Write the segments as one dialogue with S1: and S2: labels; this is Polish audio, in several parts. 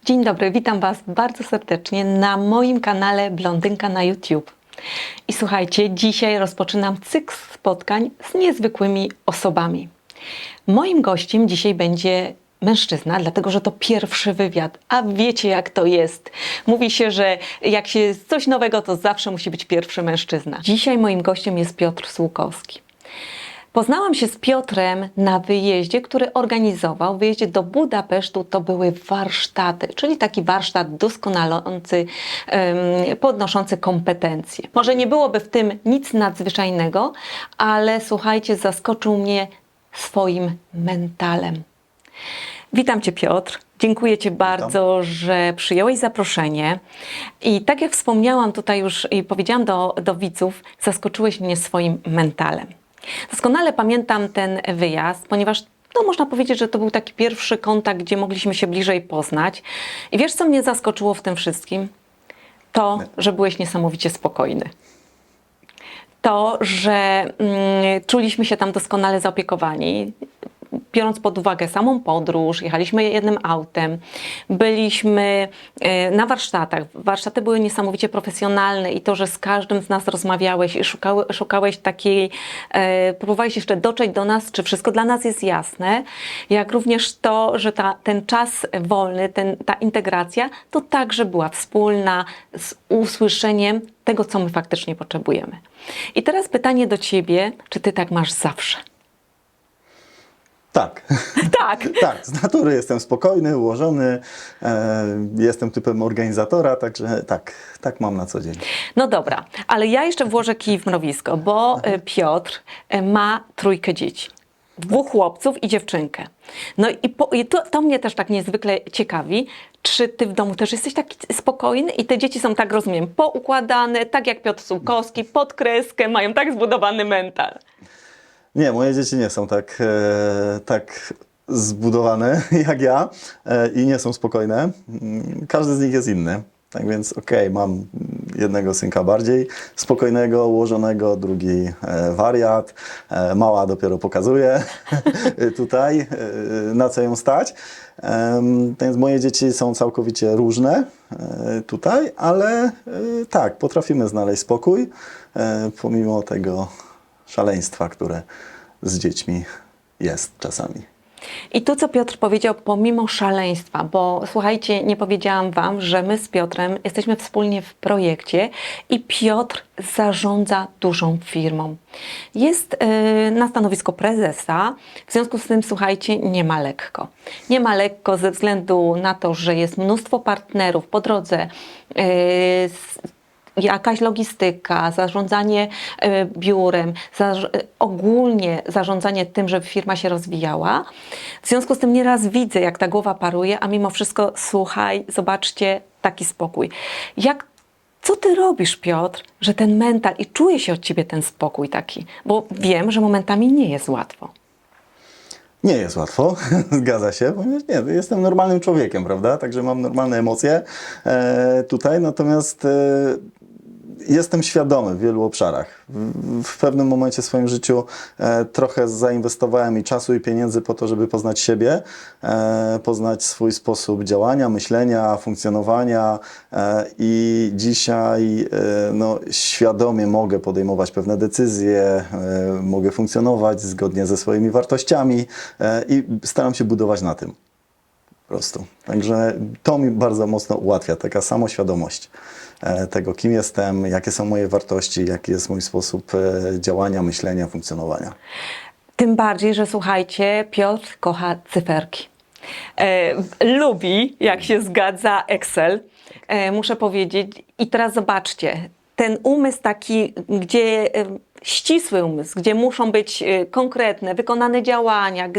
S1: Dzień dobry, witam Was bardzo serdecznie na moim kanale Blondynka na YouTube. I słuchajcie, dzisiaj rozpoczynam cykl spotkań z niezwykłymi osobami. Moim gościem dzisiaj będzie mężczyzna, dlatego że to pierwszy wywiad, a wiecie jak to jest. Mówi się, że jak się jest coś nowego, to zawsze musi być pierwszy mężczyzna. Dzisiaj moim gościem jest Piotr Sułkowski. Poznałam się z Piotrem na wyjeździe, który organizował. W wyjeździe do Budapesztu to były warsztaty, czyli taki warsztat doskonalący, podnoszący kompetencje. Może nie byłoby w tym nic nadzwyczajnego, ale słuchajcie, zaskoczył mnie swoim mentalem. Witam Cię, Piotr. Dziękuję Ci bardzo, że przyjąłeś zaproszenie. I tak jak wspomniałam tutaj już i powiedziałam do widzów, zaskoczyłeś mnie swoim mentalem. Doskonale pamiętam ten wyjazd, ponieważ można powiedzieć, że to był taki pierwszy kontakt, gdzie mogliśmy się bliżej poznać. I wiesz, co mnie zaskoczyło w tym wszystkim? To, że byłeś niesamowicie spokojny. To, że czuliśmy się tam doskonale zaopiekowani. Biorąc pod uwagę samą podróż, jechaliśmy jednym autem, byliśmy na warsztatach. Warsztaty były niesamowicie profesjonalne i to, że z każdym z nas rozmawiałeś i szukałeś takiej, próbowałeś jeszcze dotrzeć do nas, czy wszystko dla nas jest jasne, jak również to, że ten czas wolny, ta integracja, to także była wspólna z usłyszeniem tego, co my faktycznie potrzebujemy. I teraz pytanie do Ciebie, czy Ty tak masz zawsze?
S2: Tak.
S1: Tak.
S2: Tak, z natury jestem spokojny, ułożony, jestem typem organizatora, także tak mam na co dzień.
S1: No dobra, ale ja jeszcze włożę kij w mrowisko, bo Piotr ma 3 dzieci. 2 chłopców i dziewczynkę. No i to mnie też tak niezwykle ciekawi. Czy Ty w domu też jesteś taki spokojny i te dzieci są tak, rozumiem, poukładane, tak jak Piotr Sułkowski, pod kreskę, mają tak zbudowany mental?
S2: Nie, moje dzieci nie są tak zbudowane jak ja i nie są spokojne. Każdy z nich jest inny. Tak więc mam jednego synka bardziej spokojnego, ułożonego, drugi wariat. Mała dopiero pokazuje tutaj, na co ją stać. Więc moje dzieci są całkowicie różne tutaj, ale tak, potrafimy znaleźć spokój pomimo tego szaleństwa, które z dziećmi jest czasami.
S1: I tu, co Piotr powiedział, pomimo szaleństwa, bo słuchajcie, nie powiedziałam Wam, że my z Piotrem jesteśmy wspólnie w projekcie i Piotr zarządza dużą firmą. Jest na stanowisku prezesa, w związku z tym, słuchajcie, nie ma lekko. Nie ma lekko ze względu na to, że jest mnóstwo partnerów po drodze, jakaś logistyka, zarządzanie biurem, ogólnie zarządzanie tym, żeby firma się rozwijała. W związku z tym nieraz widzę, jak ta głowa paruje, a mimo wszystko, słuchaj, zobaczcie, taki spokój. Co Ty robisz, Piotr, że ten mental i czuje się od Ciebie ten spokój taki? Bo wiem, że momentami nie jest łatwo.
S2: Nie jest łatwo, zgadza się, ponieważ jestem normalnym człowiekiem, prawda? Także mam normalne emocje tutaj, natomiast jestem świadomy w wielu obszarach. W pewnym momencie w swoim życiu trochę zainwestowałem i czasu, i pieniędzy po to, żeby poznać siebie, poznać swój sposób działania, myślenia, funkcjonowania i dzisiaj świadomie mogę podejmować pewne decyzje, mogę funkcjonować zgodnie ze swoimi wartościami i staram się budować na tym po prostu. Także to mi bardzo mocno ułatwia, taka samoświadomość tego, kim jestem, jakie są moje wartości, jaki jest mój sposób działania, myślenia, funkcjonowania.
S1: Tym bardziej, że słuchajcie, Piotr kocha cyferki. Lubi, jak się zgadza, Excel. Muszę powiedzieć. I teraz zobaczcie, ten umysł taki, gdzie ścisły umysł, gdzie muszą być konkretne, wykonane działania,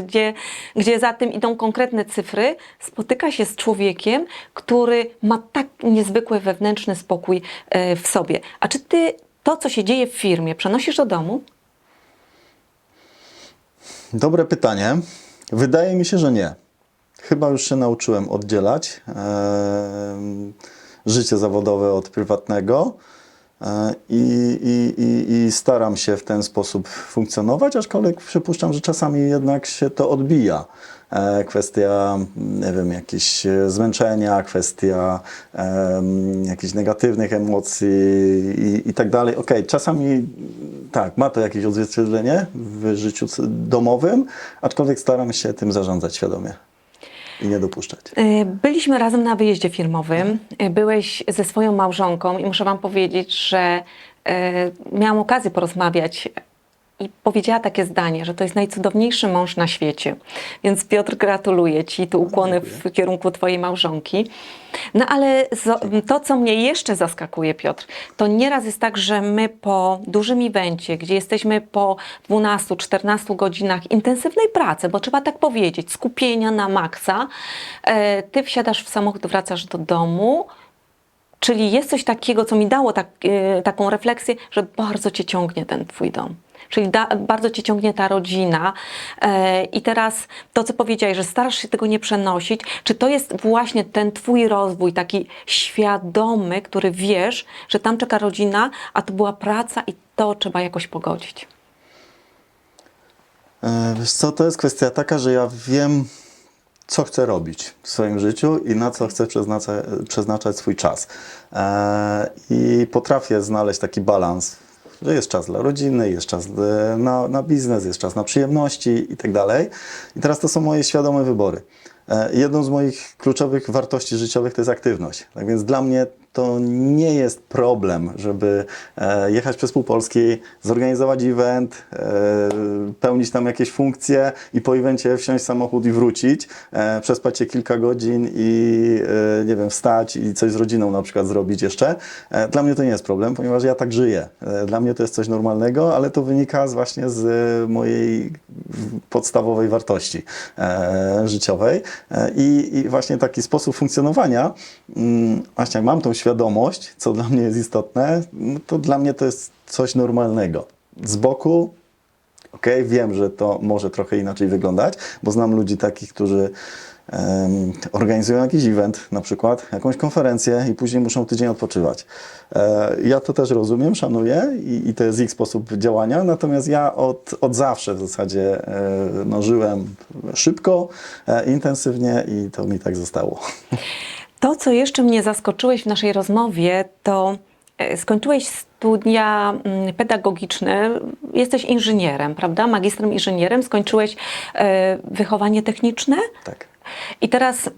S1: gdzie za tym idą konkretne cyfry, spotyka się z człowiekiem, który ma tak niezwykły wewnętrzny spokój w sobie. A czy Ty to, co się dzieje w firmie, przenosisz do domu?
S2: Dobre pytanie. Wydaje mi się, że nie. Chyba już się nauczyłem oddzielać życie zawodowe od prywatnego. I staram się w ten sposób funkcjonować, aczkolwiek przypuszczam, że czasami jednak się to odbija. Kwestia, nie wiem, jakieś zmęczenia, kwestia jakichś negatywnych emocji i tak dalej. Okej, czasami tak, ma to jakieś odzwierciedlenie w życiu domowym, aczkolwiek staram się tym zarządzać świadomie i nie dopuszczać.
S1: Byliśmy razem na wyjeździe firmowym. Byłeś ze swoją małżonką i muszę Wam powiedzieć, że miałam okazję porozmawiać i powiedziała takie zdanie, że to jest najcudowniejszy mąż na świecie. Więc Piotr, gratuluję Ci, tu ukłony w kierunku Twojej małżonki. No ale to, co mnie jeszcze zaskakuje, Piotr, to nieraz jest tak, że my po dużym evencie, gdzie jesteśmy po 12-14 godzinach intensywnej pracy, bo trzeba tak powiedzieć, skupienia na maksa, Ty wsiadasz w samochód, wracasz do domu, czyli jest coś takiego, co mi dało taką refleksję, że bardzo Cię ciągnie ten Twój dom. Czyli bardzo Cię ciągnie ta rodzina. I teraz to, co powiedziałeś, że starasz się tego nie przenosić, czy to jest właśnie ten Twój rozwój, taki świadomy, który wiesz, że tam czeka rodzina, a to była praca i to trzeba jakoś pogodzić?
S2: Wiesz co, to jest kwestia taka, że ja wiem, co chcę robić w swoim życiu i na co chcę przeznaczać swój czas. I potrafię znaleźć taki balans, że jest czas dla rodziny, jest czas na biznes, jest czas na przyjemności i tak dalej. I teraz to są moje świadome wybory. Jedną z moich kluczowych wartości życiowych to jest aktywność. Tak więc dla mnie to nie jest problem, żeby jechać przez pół Polski, zorganizować event, pełnić tam jakieś funkcje i po evencie wsiąść w samochód i wrócić, przespać się kilka godzin i nie wiem, wstać i coś z rodziną na przykład zrobić jeszcze. Dla mnie to nie jest problem, ponieważ ja tak żyję. Dla mnie to jest coś normalnego, ale to wynika właśnie z mojej podstawowej wartości życiowej. I właśnie taki sposób funkcjonowania, właśnie jak mam tą świadomość, co dla mnie jest istotne, no to dla mnie to jest coś normalnego. Z boku, wiem, że to może trochę inaczej wyglądać, bo znam ludzi takich, którzy organizują jakiś event, na przykład jakąś konferencję i później muszą tydzień odpoczywać. Ja to też rozumiem, szanuję i to jest ich sposób działania, natomiast ja od zawsze w zasadzie żyłem szybko, intensywnie i to mi tak zostało.
S1: To, co jeszcze mnie zaskoczyłeś w naszej rozmowie, to skończyłeś studia pedagogiczne, jesteś inżynierem, prawda? Magistrem inżynierem, skończyłeś wychowanie techniczne?
S2: Tak.
S1: I teraz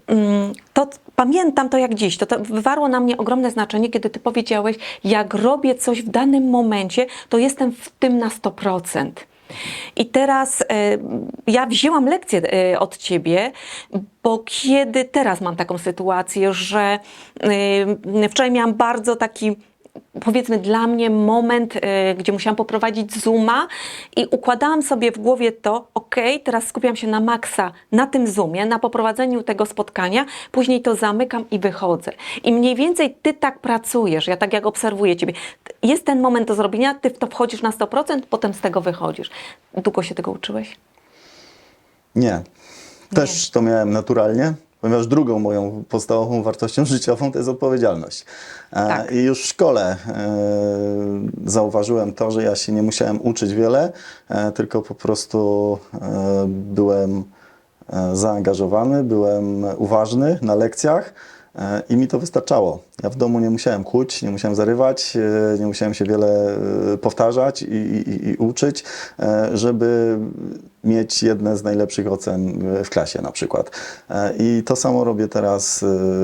S1: to pamiętam to jak dziś, to wywarło na mnie ogromne znaczenie, kiedy Ty powiedziałeś, jak robię coś w danym momencie, to jestem w tym na 100%. I teraz ja wzięłam lekcję od Ciebie, bo kiedy teraz mam taką sytuację, że wczoraj miałam bardzo taki, powiedzmy dla mnie, moment, gdzie musiałam poprowadzić Zooma i układałam sobie w głowie to, teraz skupiam się na maksa, na tym Zoomie, na poprowadzeniu tego spotkania, później to zamykam i wychodzę. I mniej więcej Ty tak pracujesz, ja tak jak obserwuję Ciebie. Jest ten moment do zrobienia, Ty w to wchodzisz na 100%, potem z tego wychodzisz. Długo się tego uczyłeś?
S2: Nie. Też to miałem naturalnie. Ponieważ drugą moją podstawową wartością życiową to jest odpowiedzialność.
S1: Tak.
S2: I już w szkole zauważyłem to, że ja się nie musiałem uczyć wiele, tylko po prostu byłem zaangażowany, byłem uważny na lekcjach i mi to wystarczało. Ja w domu nie musiałem kłuć, nie musiałem zarywać, nie musiałem się wiele powtarzać i uczyć, żeby mieć jedne z najlepszych ocen w klasie na przykład. I to samo robię teraz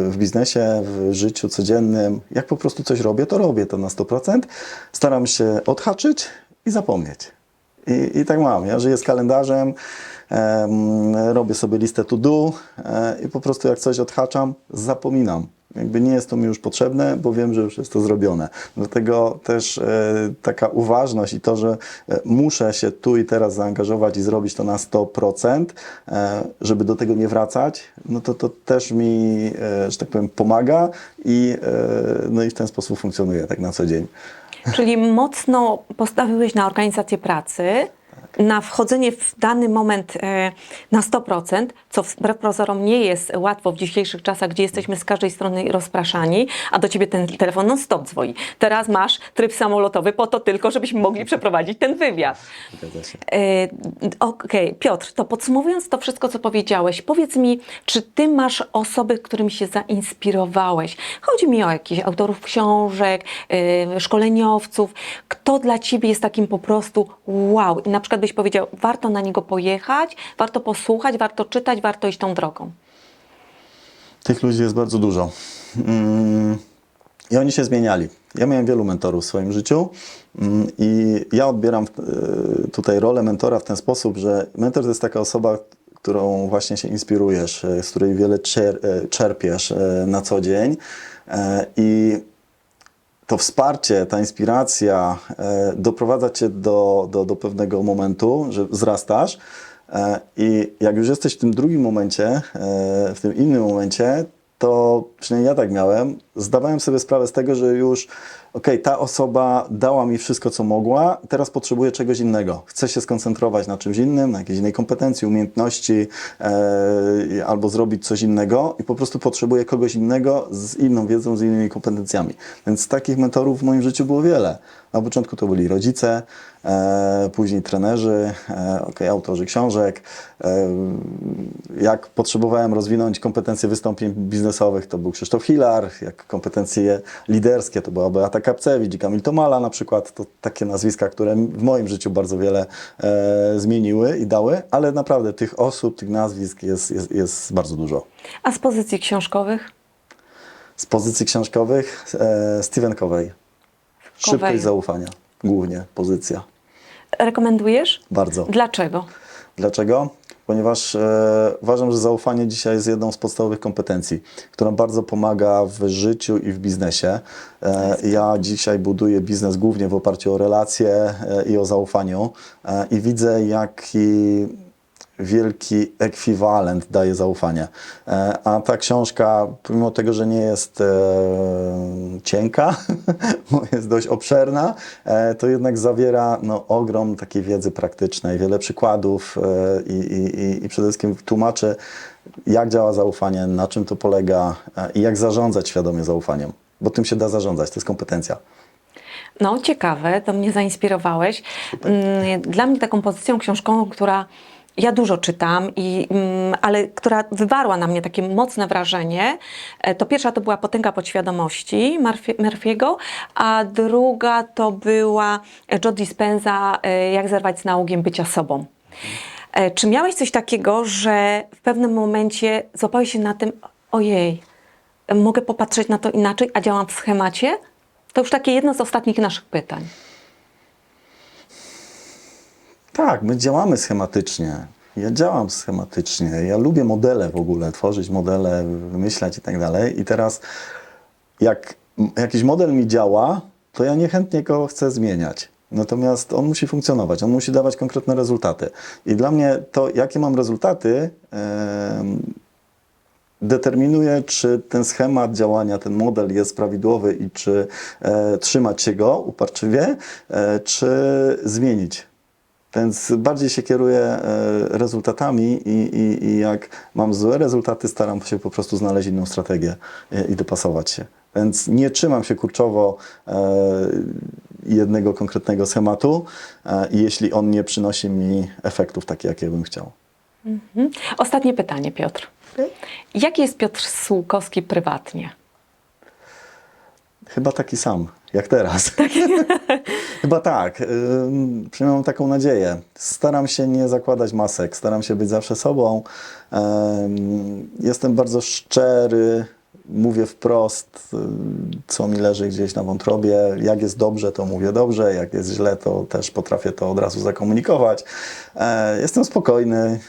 S2: w biznesie, w życiu codziennym. Jak po prostu coś robię, to robię to na 100%. Staram się odhaczyć i zapomnieć. I tak mam. Ja żyję z kalendarzem, robię sobie listę to do i po prostu jak coś odhaczam, zapominam. Jakby nie jest to mi już potrzebne, bo wiem, że już jest to zrobione. Dlatego też taka uważność i to, że muszę się tu i teraz zaangażować i zrobić to na 100%, żeby do tego nie wracać, no to też mi, że tak powiem, pomaga i w ten sposób funkcjonuje tak na co dzień.
S1: Czyli mocno postawiłeś na organizację pracy, na wchodzenie w dany moment na 100%, co wbrew pozorom nie jest łatwo w dzisiejszych czasach, gdzie jesteśmy z każdej strony rozpraszani, a do ciebie ten telefon non-stop dzwoni. Teraz masz tryb samolotowy po to tylko, żebyśmy mogli przeprowadzić ten wywiad.
S2: Zgadza się.
S1: Okej, Piotr, to podsumowując to wszystko, co powiedziałeś, powiedz mi, czy ty masz osoby, którymi się zainspirowałeś? Chodzi mi o jakichś autorów książek, szkoleniowców. Kto dla ciebie jest takim po prostu wow? I na przykład byś powiedział, warto na niego pojechać, warto posłuchać, warto czytać, warto iść tą drogą.
S2: Tych ludzi jest bardzo dużo. I oni się zmieniali. Ja miałem wielu mentorów w swoim życiu i ja odbieram tutaj rolę mentora w ten sposób, że mentor to jest taka osoba, którą właśnie się inspirujesz, z której wiele czerpiesz na co dzień i to wsparcie, ta inspiracja doprowadza cię do pewnego momentu, że wzrastasz i jak już jesteś w tym drugim momencie, w tym innym momencie, to przynajmniej ja tak miałem, zdawałem sobie sprawę z tego, że już ta osoba dała mi wszystko, co mogła, teraz potrzebuję czegoś innego. Chcę się skoncentrować na czymś innym, na jakiejś innej kompetencji, umiejętności albo zrobić coś innego i po prostu potrzebuję kogoś innego z inną wiedzą, z innymi kompetencjami. Więc takich mentorów w moim życiu było wiele. Na początku to byli rodzice, później trenerzy, autorzy książek. Jak potrzebowałem rozwinąć kompetencje wystąpień biznesowych, to był Krzysztof Hilar. Jak kompetencje liderskie, to była Beata Kapcewicz i Kamil Tomala na przykład. To takie nazwiska, które w moim życiu bardzo wiele zmieniły i dały, ale naprawdę tych osób, tych nazwisk jest bardzo dużo.
S1: A z pozycji książkowych?
S2: Z pozycji książkowych Stephen Covey. Szybkość zaufania, głównie pozycja.
S1: Rekomendujesz?
S2: Bardzo.
S1: Dlaczego?
S2: Dlaczego? Ponieważ uważam, że zaufanie dzisiaj jest jedną z podstawowych kompetencji, która bardzo pomaga w życiu i w biznesie. Ja dzisiaj buduję biznes głównie w oparciu o relacje i o zaufaniu i widzę, jaki wielki ekwiwalent daje zaufanie. A ta książka, pomimo tego, że nie jest cienka, bo jest dość obszerna, to jednak zawiera ogrom takiej wiedzy praktycznej, wiele przykładów i przede wszystkim tłumaczy, jak działa zaufanie, na czym to polega i jak zarządzać świadomie zaufaniem. Bo tym się da zarządzać, to jest kompetencja.
S1: No, ciekawe, to mnie zainspirowałeś. Dla mnie taką pozycją książkową, która ja dużo czytam, ale która wywarła na mnie takie mocne wrażenie, to pierwsza to była Potęga podświadomości Murphy'ego, a druga to była Joe Dispenza, Jak zerwać z nałogiem bycia sobą. Czy miałeś coś takiego, że w pewnym momencie złapałeś się na tym, ojej, mogę popatrzeć na to inaczej, a działam w schemacie? To już takie jedno z ostatnich naszych pytań.
S2: Tak, my działamy schematycznie. Ja działam schematycznie. Ja lubię modele w ogóle, tworzyć modele, wymyślać i tak dalej. I teraz jak jakiś model mi działa, to ja niechętnie go chcę zmieniać. Natomiast on musi funkcjonować, on musi dawać konkretne rezultaty. I dla mnie to, jakie mam rezultaty, determinuje, czy ten schemat działania, ten model jest prawidłowy i czy trzymać się go uparczywie, czy zmienić. Więc bardziej się kieruję rezultatami i jak mam złe rezultaty, staram się po prostu znaleźć inną strategię i dopasować się. Więc nie trzymam się kurczowo jednego konkretnego schematu, jeśli on nie przynosi mi efektów takich, jakie bym chciał.
S1: Ostatnie pytanie, Piotr. Jaki jest Piotr Sułkowski prywatnie?
S2: Chyba taki sam, jak teraz. Chyba tak. Przynajmniej mam taką nadzieję. Staram się nie zakładać masek, staram się być zawsze sobą. Jestem bardzo szczery, mówię wprost, co mi leży gdzieś na wątrobie. Jak jest dobrze, to mówię dobrze. Jak jest źle, to też potrafię to od razu zakomunikować. Jestem spokojny,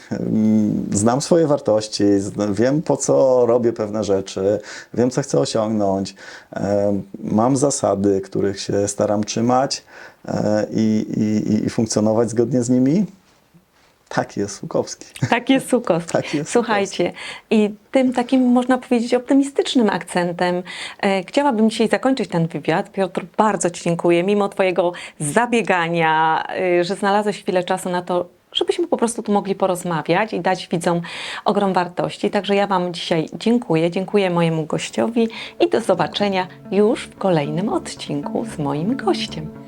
S2: znam swoje wartości, wiem, po co robię pewne rzeczy, wiem, co chcę osiągnąć. Mam zasady, których się staram trzymać i funkcjonować zgodnie z nimi. Tak jest, Słukowski.
S1: Tak jest Słukowski.
S2: Tak jest
S1: Słuchajcie, i tym takim, można powiedzieć, optymistycznym akcentem chciałabym dzisiaj zakończyć ten wywiad. Piotr, bardzo Ci dziękuję, mimo Twojego zabiegania, że znalazłeś chwilę czasu na to, żebyśmy po prostu tu mogli porozmawiać i dać widzom ogrom wartości. Także ja Wam dzisiaj dziękuję mojemu gościowi i do zobaczenia już w kolejnym odcinku z moim gościem.